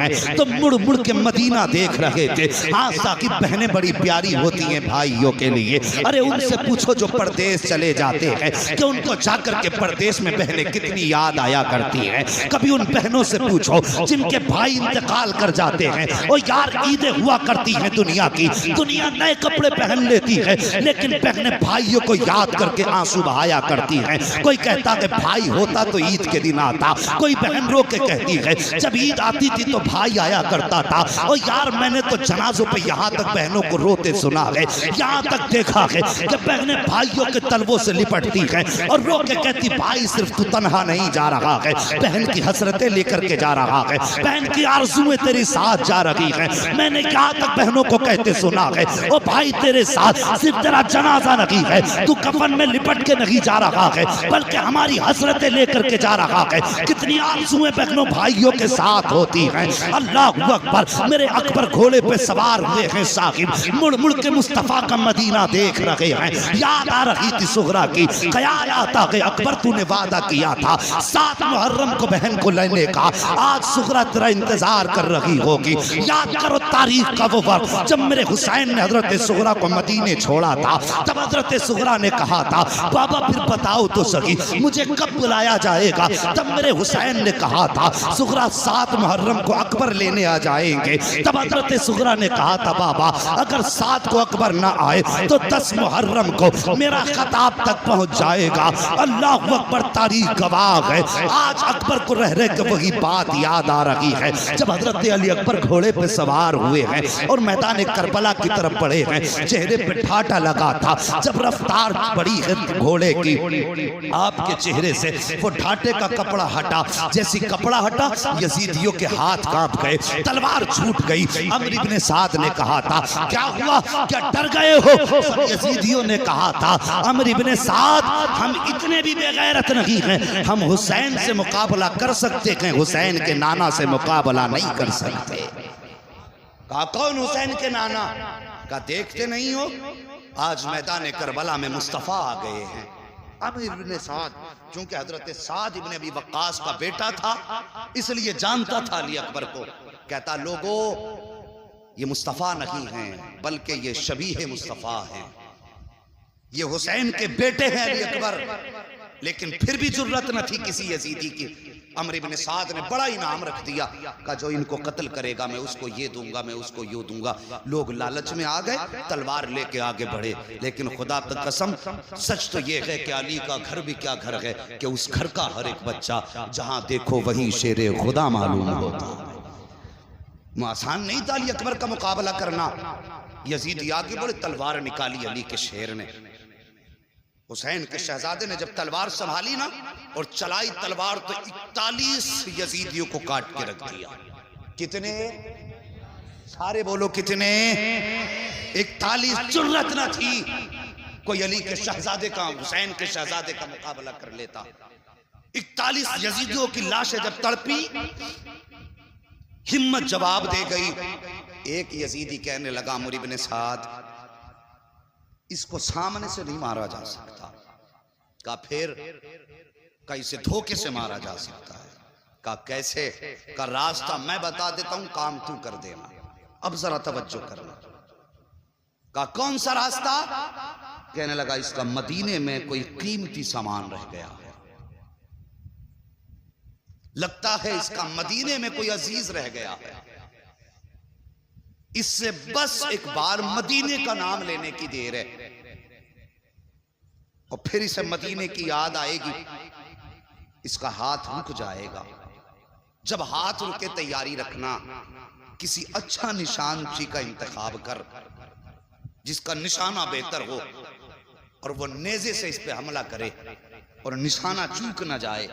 हैं तो मुड़ मुड़ के मदीना देख रहे थे। हाँ साकिब, बहनें बड़ी प्यारी होती हैं भाइयों के लिए। अरे उनसे पूछो जो परदेश चले जाते हैं कि उनको जाकर के परदेश में बहनें कितनी याद आया करती हैं। कभी उन बहनों से पूछो जिनके भाई इंतकाल कर जाते हैं। और यार ईदें हुआ करती हैं दुनिया की, दुनिया नए कपड़े पहन लेती है, लेकिन बहनें भाइयों को याद करके आंसू बहाया करती हैं। कोई कहता है भाई होता तो ईद के दिन आता, कोई बहन रो के कहती है जब ईद आती थी तो भाई आया करता था। और यार मैंने तो जनाजों पे यहाँ तक बहनों को रोते सुना है, यहाँ तक देखा है कि बहनें भाइयों के तलवों से लिपटती हैं और रो के कहती भाई सिर्फ तू तन्हा नहीं जा रहा है, बहन की हसरतें लेकर के जा रहा है, बहन की आरज़ुएं तेरे साथ जा रही हैं। मैंने यहाँ तक बहनों को कहते सुना है ओ भाई तेरे साथ सिर्फ तेरा जनाजा नहीं है, तू कफन में लिपट के नहीं जा रहा है, बल्कि हमारी हसरतें लेकर के जा रहा है। कितनी आरज़ुएं बहनों भाइयों के साथ होती हैं। अल्लाह अकबर, मेरे अकबर घोड़े पे सवार हुए हैं साहिब, मुड़ मुड़ के मुस्तफ़ा का मदीना देख रहे हैं। याद आ रही थी सुगरा की, ख्याल आता है अकबर तूने वादा किया था 7 मुहर्रम को बहन को लेने का, आज सुगरा तेरा इंतजार कर रही होगी। याद करो तारीख का वो वक्त जब मेरे हुसैन ने हजरत सुगरा को मदीने छोड़ा था। तब हजरत सुगरा ने कहा था बाबा फिर बताओ तो सही मुझे कब बुलाया जाएगा। तब मेरे हुसैन ने कहा था सुगरा 7 मुहर्रम को अकबर लेने आ जाएंगे। तब हजरत सुगरा ने कहा था बाबा अगर 7 को अकबर ना आए तो 10 मुहर्रम को मेरा खताब तक पहुंच जाएगा। अल्लाह अकबर, तारीख गवाह है। आज अकबर को रह रहे के वही बात याद आ रही है जब हजरत अली अकबर घोड़े पे सवार हुए हैं और मैदान करबला की तरफ बढ़े हैं। चेहरे पे ठाटा लगा था, जब रफ्तार बढ़ी है घोड़े की आपके चेहरे से वो ठाटे का कपड़ा हटा। जैसी कपड़ा हटा यजीदियों के हाथ कांप गए, तलवार छूट गई। अमर इब्ने साद ने कहा था क्या हुआ, क्या डर गए हो? यजीदियों ने कहा था अमर इब्ने साद हम इतने भी बेगैरत नहीं हैं, हम हुसैन से मुकाबला कर सकते हैं, हुसैन के नाना से मुकाबला नहीं कर सकते। कहा कौन हुसैन के नाना? का देखते नहीं हो आज मैदान करबला में मुस्तफ़ा आ गए हैं। अमर इब्ने साद चूंकि हजरत साद इब्ने अबी वक्कास का बेटा था इसलिए जानता था अली अकबर को। कहता लोगों ये मुस्तफ़ा नहीं हैं बल्कि ये शबीह मुस्तफ़ा हैं, ये हुसैन के बेटे हैं अली अकबर। लेकिन फिर भी जुर्रत न थी किसी यजीदी की। अमर इब्ने साद ने बड़ा इनाम रख दिया, कहा जो इनको कत्ल करेगा मैं उसको ये दूंगा, मैं उसको ये दूंगा। लोग लालच में आ गए, तलवार लेके आगे बढ़े। लेकिन खुदा की कसम सच तो ये है कि अली का घर भी क्या घर है कि उस घर का हर एक बच्चा जहां देखो वही शेरे खुदा मालूम होता। आसान नहीं था अली अकबर का मुकाबला करना। यजीदी आगे बढ़े, तलवार निकाली अली के शेर ने। हुसैन के शहजादे ने जब तलवार संभाली ना और चलाई तलवार तो 41 यजीदियों को काट के रख दिया। कितने? सारे बोलो कितने? 41। जुर्रत न थी कोई अली के शहजादे का, हुसैन के शहजादे का मुकाबला कर लेता। 41 यजीदियों की लाशें जब तड़पी, हिम्मत जवाब दे गई। एक यजीदी कहने लगा अमर इब्ने साद इसको सामने से नहीं मारा जा सकता। का फिर? का इसे धोखे से मारा जा सकता है। का कैसे? का रास्ता मैं बता देता हूं, काम तू कर देना। अब जरा तवज्जो करना। का कौन सा रास्ता? कहने लगा इसका मदीने में कोई कीमती सामान रह गया है, लगता है इसका मदीने में कोई अजीज रह गया है, इससे बस एक बार मदीने का नाम लेने की देर है और फिर इसे मदीने की याद आएगी, इसका हाथ रुक जाएगा। जब हाथ रुके तैयारी रखना, किसी अच्छा निशान ची का इंतखाब कर जिसका निशाना बेहतर हो और वो नेजे से इस पे हमला करे और निशाना चूक ना जाए।